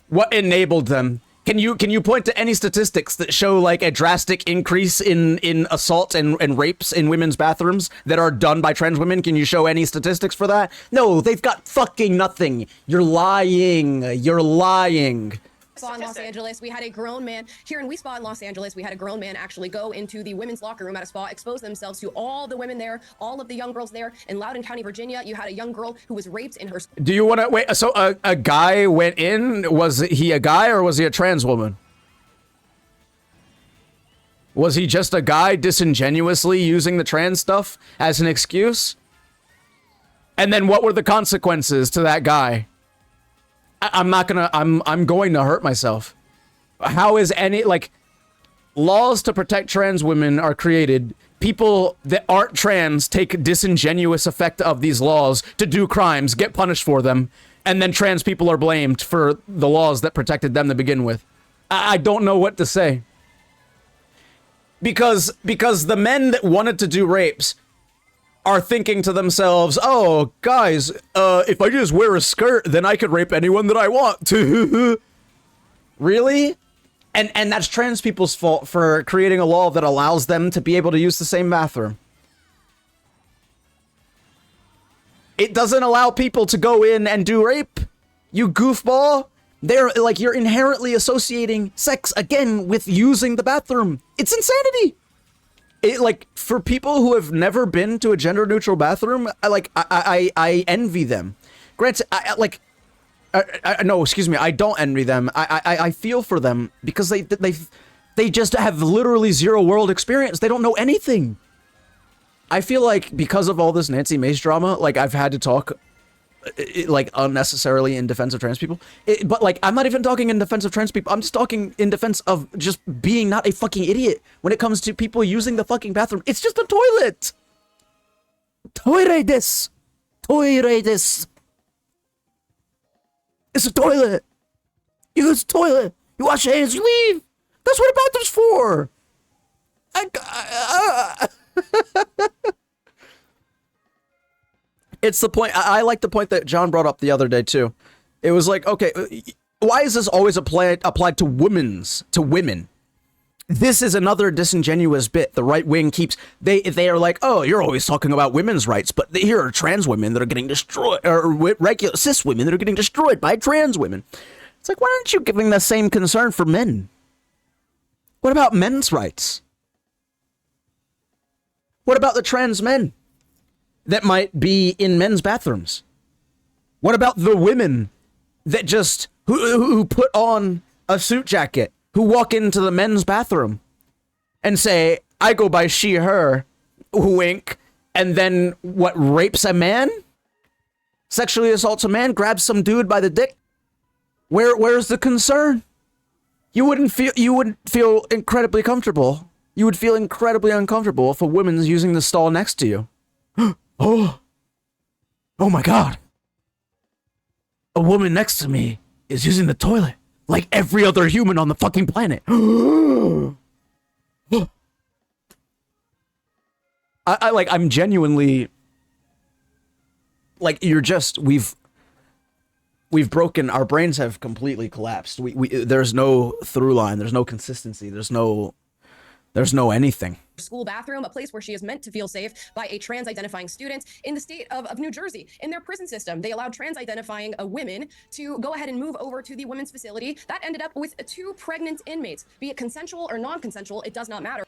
A: What enabled them? Can you point to any statistics that show like a drastic increase in assaults and rapes in women's bathrooms that are done by trans women? Can you show any statistics for that? No, they've got fucking nothing. You're lying. You're lying.
C: Spa in Los Angeles, we had a grown man here in Spa in Los Angeles. We had a grown man actually go into the women's locker room at a spa, expose themselves to all the women there, all of the young girls there. In Loudoun County, Virginia, you had a young girl who was raped in her.
A: Do you want to wait? So a guy went in. Was he a guy or was he a trans woman? Was he just a guy disingenuously using the trans stuff as an excuse? And then what were the consequences to that guy? I'm going to hurt myself. How is any, like, laws to protect trans women are created. People that aren't trans take disingenuous effect of these laws to do crimes, get punished for them, and then trans people are blamed for the laws that protected them to begin with. I don't know what to say. Because the men that wanted to do rapes are thinking to themselves, oh, guys, if I just wear a skirt, then I could rape anyone that I want to. Really? And that's trans people's fault for creating a law that allows them to be able to use the same bathroom. It doesn't allow people to go in and do rape, you goofball. They're like, you're inherently associating sex again with using the bathroom. It's insanity. It, like, for people who have never been to a gender-neutral bathroom, I envy them. Granted, no, excuse me, I don't envy them. I feel for them because they just have literally zero world experience. They don't know anything. I feel like because of all this Nancy Mace drama, like, I've had to talk like unnecessarily in defense of trans people. But like, I'm not even talking in defense of trans people. I'm just talking in defense of just being not a fucking idiot when it comes to people using the fucking bathroom. It's just a toilet. Toilet. It's a toilet. You use a toilet. You wash your hands, you leave. That's what a bathroom's for. It's the point. I like the point that John brought up the other day too. It was like, okay, why is this always applied to women? this is another disingenuous bit the right wing keeps. They are like, oh, you're always talking about women's rights, but here are trans women that are getting destroyed, or regular cis women that are getting destroyed by trans women. It's like, why aren't you giving the same concern for men? What about men's rights? What about the trans men that might be in men's bathrooms? What about the women that just who put on a suit jacket, who walk into the men's bathroom and say, I go by she, her, wink, and then what, rapes a man? Sexually assaults a man, grabs some dude by the dick? Where's the concern? You wouldn't feel incredibly comfortable. You would feel incredibly uncomfortable if a woman's using the stall next to you. Oh my God. A woman next to me is using the toilet like every other human on the fucking planet. I'm genuinely like, we've broken, our brains have completely collapsed. There's no through line, there's no consistency, there's no anything.
C: School bathroom, a place where she is meant to feel safe by a trans-identifying student. In the state of New Jersey, in their prison system, they allowed trans-identifying women to go ahead and move over to the women's facility. That ended up with 2 pregnant inmates. Be it consensual or non-consensual, it does not matter.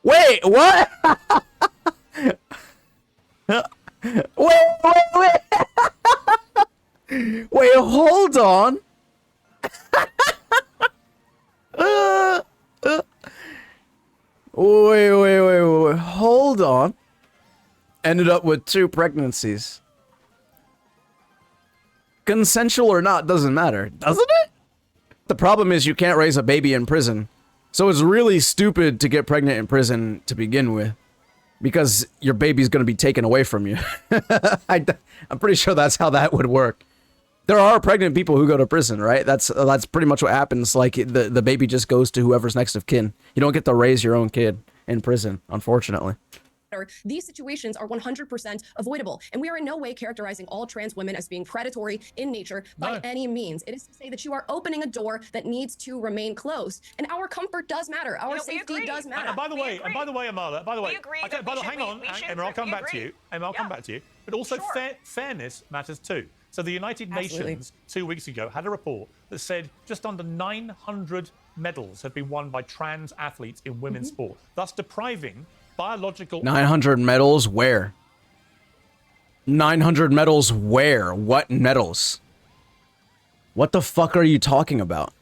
A: Wait, what? Wait. Wait, hold on. Wait, hold on. Ended up with 2 pregnancies. Consensual or not doesn't matter, doesn't it? The problem is you can't raise a baby in prison. So it's really stupid to get pregnant in prison to begin with. Because your baby's gonna be taken away from you. I'm pretty sure that's how that would work. There are pregnant people who go to prison, right? That's pretty much what happens. Like, the baby just goes to whoever's next of kin. You don't get to raise your own kid in prison, unfortunately.
C: These situations are 100% avoidable, and we are in no way characterizing all trans women as being predatory in nature by any means. It is to say that you are opening a door that needs to remain closed, and our comfort does matter. Our safety does matter.
B: And by the way, Amala, hang on, Emma, I'll come back to you. Emma, I'll come back to you. But also, fairness matters too. So the United Nations 2 weeks ago had a report that said just under 900 medals have been won by trans athletes in women's sport, thus depriving biological...
A: 900 medals where? 900 medals where? What medals? What the fuck are you talking about?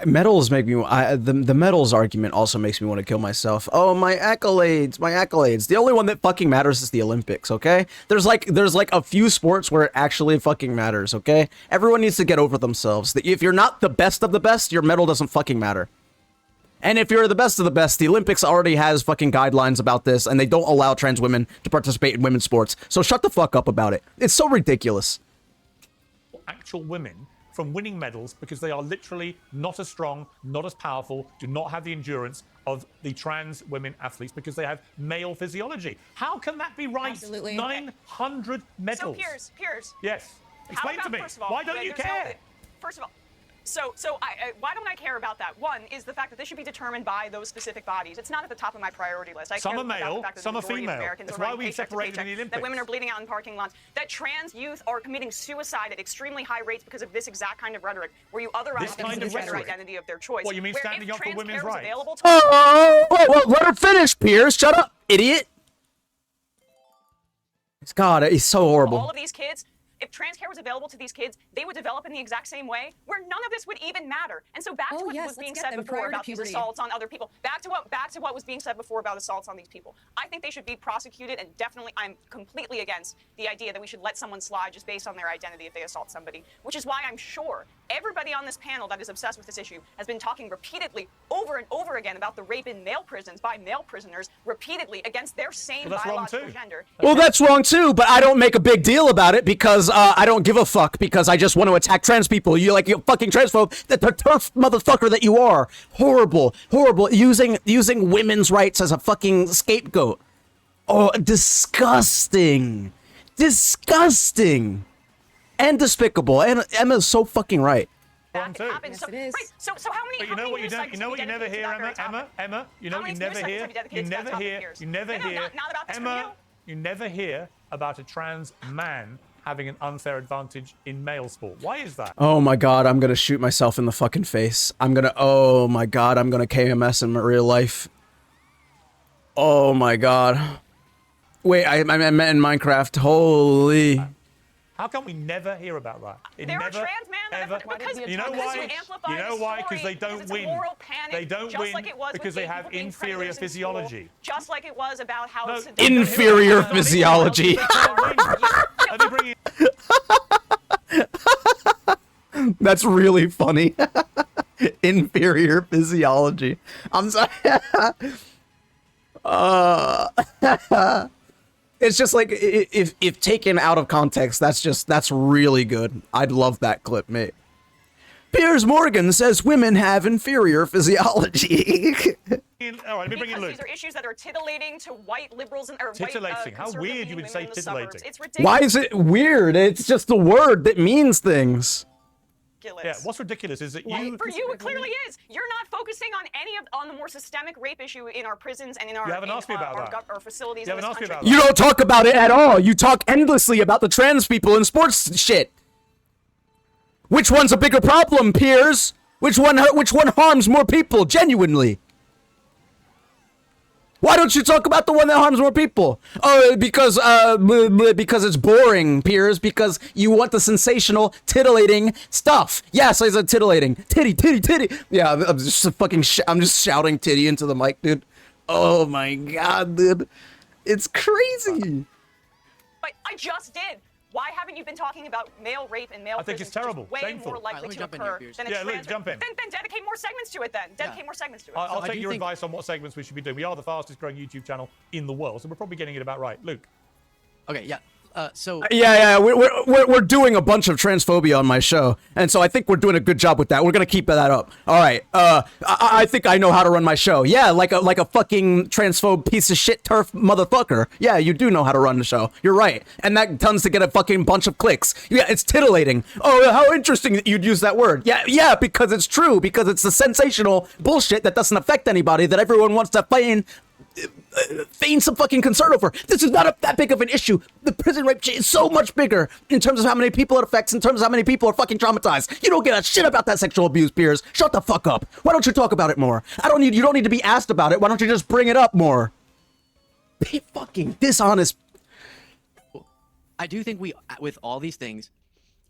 A: Medals make me... the medals argument also makes me want to kill myself. Oh, my accolades, my accolades. The only one that fucking matters is the Olympics, okay? There's like a few sports where it actually fucking matters, okay? Everyone needs to get over themselves. If you're not the best of the best, your medal doesn't fucking matter. And if you're the best of the best, the Olympics already has fucking guidelines about this, and they don't allow trans women to participate in women's sports. So shut the fuck up about it. It's so ridiculous.
B: Actual women from winning medals because they are literally not as strong, not as powerful, do not have the endurance of the trans women athletes because they have male physiology. How can that be right?
C: Absolutely.
B: 900 medals.
G: So Piers.
B: Yes. Explain to me. Why don't you care?
G: First of all, why don't I care about that? One is the fact that this should be determined by those specific bodies. It's not at the top of my priority list.
B: Some are male, some are female. That's why we separated in the Olympics.
G: That women are bleeding out in parking lots. That trans youth are committing suicide at extremely high rates because of this exact kind of rhetoric, where you otherwise the gender identity of their choice.
B: What, you mean standing up for women's rights?
A: Oh, let her finish, Piers. Shut up, idiot. God, it's so horrible.
G: All of these kids. If trans care was available to these kids, they would develop in the exact same way, where none of this would even matter. And so back to what was being said before about these assaults on other people. Back to what was being said before about assaults on these people. I think they should be prosecuted, and definitely I'm completely against the idea that we should let someone slide just based on their identity if they assault somebody, which is why I'm sure everybody on this panel that is obsessed with this issue has been talking repeatedly over and over again about the rape in male prisons by male prisoners repeatedly against their same biological gender.
A: Well, that's wrong too, but I don't make a big deal about it because I don't give a fuck because I just want to attack trans people. You fucking transphobe, the turf motherfucker that you are. Horrible, using women's rights as a fucking scapegoat. Oh, disgusting, and despicable. And Emma's so fucking right.
B: Wrong
G: It
B: too.
G: happens.
C: Yes, it is.
G: Right. So how many?
B: But you know what you don't. You know what you never hear, Emma. You know
G: How
B: what you
G: many
B: never
G: news
B: hear.
G: segments have you dedicated
B: You
G: to that
B: never
G: topic,
B: hear.
G: Piers?
B: You never
G: No,
B: hear.
G: not about this from
B: Emma, you never hear about a trans man having an unfair advantage in male sport. Why is that?
A: Oh my god, I'm gonna shoot myself in the fucking face. Oh my god, I'm gonna KMS in real life. Oh my god. Wait, I meant in Minecraft. Holy.
B: How come we never hear about that?
G: There are trans men
B: ever.
G: because
B: You know why?
G: amplify
B: You know
G: the
B: why?
G: story
B: Because they don't
G: it's
B: win.
G: A moral panic,
B: They don't
G: just
B: win
G: like it was
B: because
G: with
B: they
G: gay
B: have
G: people being
B: inferior
G: predators in school,
B: physiology.
G: just like it was about how
B: No,
G: seductive
A: Inferior
G: LGBT
A: physiology.
B: Are they bringing?
A: That's really funny. Inferior physiology. I'm sorry. It's just like, if taken out of context, that's really good. I'd love that clip, mate. Piers Morgan says women have inferior physiology.
B: All right, let me bring in
G: because
B: Luke.
G: these are issues that are titillating to white liberals and or
B: Titillating.
G: white
B: How
G: conservative
B: weird you would
G: women
B: say
G: in the
B: titillating.
G: suburbs. It's ridiculous.
A: Why is it weird? It's just a word that means things.
B: Yeah, what's ridiculous is that you.
G: For you, it clearly is. You're not focusing on the more systemic rape issue in our prisons and in our
B: You haven't asked me about that.
G: our facilities.
B: You
G: in
B: haven't
G: this
B: asked me
G: country.
B: about that.
A: You don't talk about it at all. You talk endlessly about the trans people in sports shit. Which one's a bigger problem, Piers? Which one harms more people, genuinely? Why don't you talk about the one that harms more people? Oh, because it's boring, Piers. Because you want the sensational, titillating stuff. Yes, I said titillating. Titty. Yeah, I'm just I'm just shouting titty into the mic, dude. Oh my god, dude. It's crazy.
G: But I just did. Why haven't you been talking about male rape and male
B: I think
G: prisons,
B: it's terrible.
G: which is way
B: Shameful.
G: more likely
D: let me
G: to
D: jump in
G: occur
D: here, Piers.
G: than a
B: Yeah, Luke,
G: trans.
B: jump in.
G: Then dedicate more segments to it. Dedicate more segments to it.
B: I'll
D: I
B: take
D: do
B: your
D: think-
B: advice on what segments we should be doing. We are the fastest growing YouTube channel in the world, so we're probably getting it about right. Luke.
D: Okay, yeah. So
A: Yeah, we're doing a bunch of transphobia on my show, and so I think we're doing a good job with that. We're gonna keep that up. All right. I think I know how to run my show. Yeah, like a fucking transphobe piece of shit turf motherfucker. Yeah, you do know how to run the show. You're right, and that tends to get a fucking bunch of clicks. Yeah, it's titillating. Oh, how interesting that you'd use that word. Yeah, because it's true. Because it's the sensational bullshit that doesn't affect anybody that everyone wants to feign some fucking concern over. This is not that big of an issue. The prison rape shit is so much bigger in terms of how many people it affects, in terms of how many people are fucking traumatized. You don't give a shit about that sexual abuse, Piers. Shut the fuck up. Why don't you talk about it more? You don't need to be asked about it. Why don't you just bring it up more? Be fucking dishonest.
D: I do think with all these things,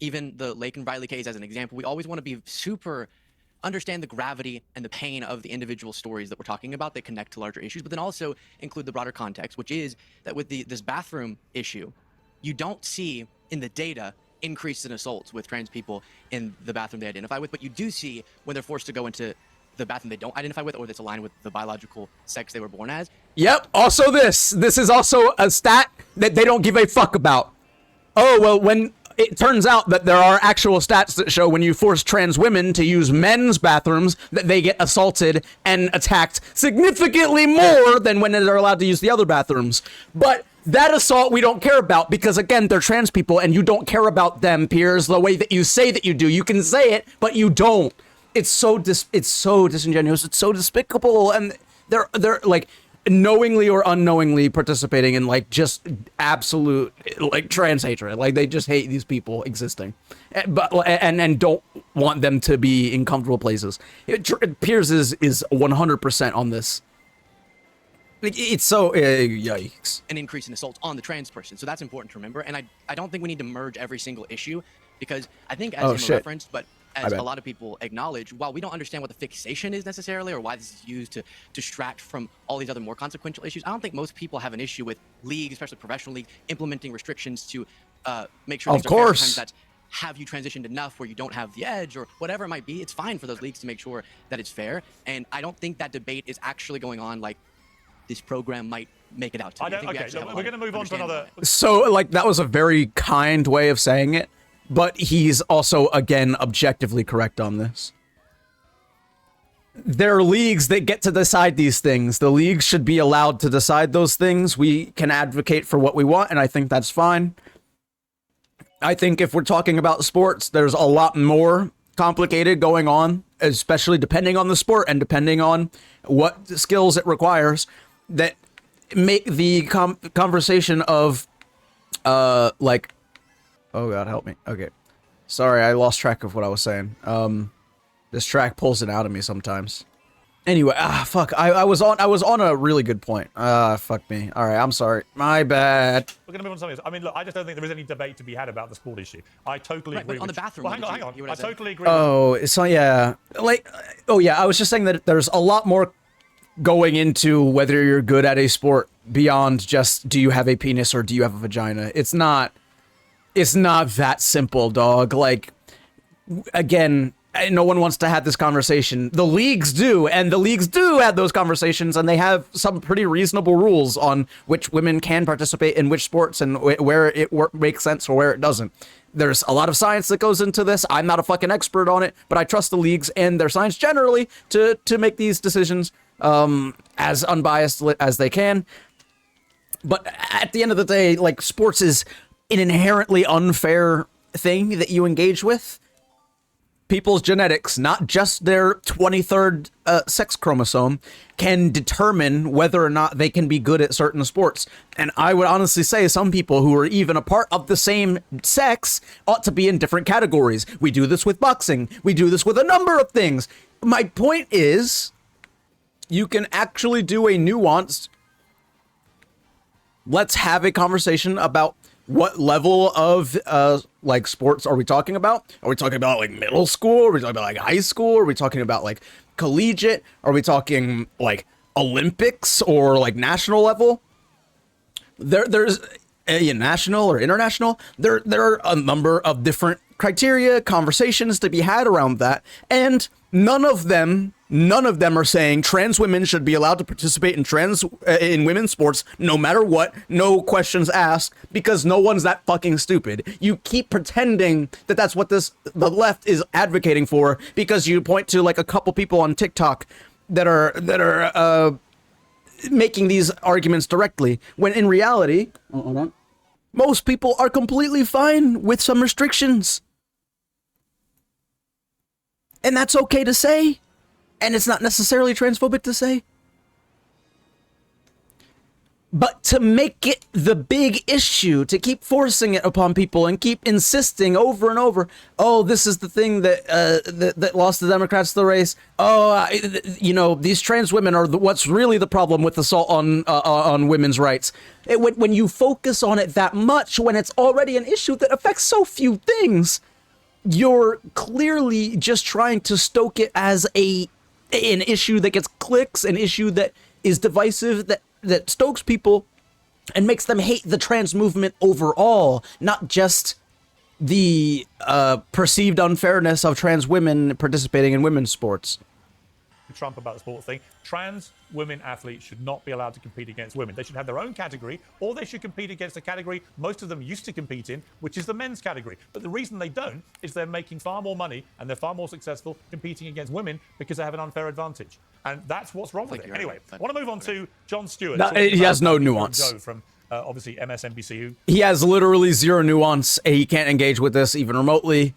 D: even the Lake and Riley case as an example, we always want to be understand the gravity and the pain of the individual stories that we're talking about that connect to larger issues, but then also include the broader context, which is that with this bathroom issue, you don't see in the data increase in assaults with trans people in the bathroom they identify with, but you do see when they're forced to go into the bathroom they don't identify with or that's aligned with the biological sex they were born as.
A: Yep. Also this is also a stat that they don't give a fuck about. Oh, well, when it turns out that there are actual stats that show when you force trans women to use men's bathrooms that they get assaulted and attacked significantly more than when they're allowed to use the other bathrooms. But that assault we don't care about because, again, they're trans people and you don't care about them, Piers, the way that you say that you do. You can say it, but you don't. It's so disingenuous. It's so despicable. And they're like knowingly or unknowingly participating in like just absolute like trans hatred. Like they just hate these people existing, and don't want them to be in comfortable places. Piers is 100% on this. It's so yikes.
D: An increase in assaults on the trans person, so that's important to remember. And I don't think we need to merge every single issue because I think as Emma referenced, but as a lot of people acknowledge, while we don't understand what the fixation is necessarily or why this is used to distract from all these other more consequential issues, I don't think most people have an issue with leagues, especially professional leagues, implementing restrictions to make sure
A: of course
D: sometimes that's have you transitioned enough where you don't have the edge or whatever it might be. It's fine for those leagues to make sure that it's fair. And I don't think that debate is actually going on like this program might make it out to.
B: We're going to move on to another.
A: So, like, that was a very kind way of saying it, but he's also, again, objectively correct on this. There are leagues that get to decide these things. The leagues should be allowed to decide those things. We can advocate for what we want, and I think that's fine. I think if we're talking about sports, there's a lot more complicated going on, especially depending on the sport and depending on what skills it requires, that make the conversation of, like, oh God, help me. Okay. Sorry, I lost track of what I was saying. This track pulls it out of me sometimes. Anyway, fuck. I was on a really good point. Fuck me. All right, I'm sorry. My bad.
B: We're gonna move on to something else. I mean, look, I just don't think there is any debate to be had about the sport issue. I totally agree.
D: On
B: with
D: the bathroom.
B: Well, hang on. I totally agree.
A: Oh, so yeah, like, oh yeah. I was just saying that there's a lot more going into whether you're good at a sport beyond just do you have a penis or do you have a vagina. It's not that simple, dog. Like, again, no one wants to have this conversation. The leagues do, and the leagues do have those conversations, and they have some pretty reasonable rules on which women can participate in which sports and where it makes sense or where it doesn't. There's a lot of science that goes into this. I'm not a fucking expert on it, but I trust the leagues and their science generally to make these decisions as unbiased as they can. But at the end of the day, like, sports is an inherently unfair thing that you engage with. People's genetics, not just their 23rd sex chromosome, can determine whether or not they can be good at certain sports. And I would honestly say some people who are even a part of the same sex ought to be in different categories. We do this with boxing. We do this with a number of things. My point is, you can actually do a nuanced, let's have a conversation about what level of like sports are we talking about? Are we talking about like middle school? Are we talking about like high school? Are we talking about like collegiate? Are we talking like Olympics or like national level? There's a national or international. There are a number of different criteria, conversations to be had around that, and none of them are saying trans women should be allowed to participate in women's sports no matter what, no questions asked, because no one's that fucking stupid. You keep pretending that that's what the left is advocating for because you point to like a couple people on TikTok that are making these arguments directly, when in reality, hold on, most people are completely fine with some restrictions. And that's okay to say. And it's not necessarily transphobic to say. But to make it the big issue, to keep forcing it upon people and keep insisting over and over, oh, this is the thing that that lost the Democrats the race. Oh, you know, these trans women are what's really the problem with assault on women's rights. When you focus on it that much, when it's already an issue that affects so few things, you're clearly just trying to stoke it as an issue that gets clicks, an issue that is divisive, that stokes people and makes them hate the trans movement overall, not just the perceived unfairness of trans women participating in women's sports.
B: Trump about the sport thing. Trans women athletes should not be allowed to compete against women. They should have their own category, or they should compete against a category most of them used to compete in, which is the men's category. But the reason they don't is they're making far more money and they're far more successful competing against women because they have an unfair advantage. And that's what's wrong with it. Anyway, I want to move on to John Stewart.
A: He has no nuance.
B: Joe from obviously MSNBC.
A: He has literally zero nuance. He can't engage with this even remotely.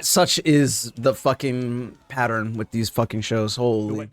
A: Such is the fucking pattern with these fucking shows. Holy.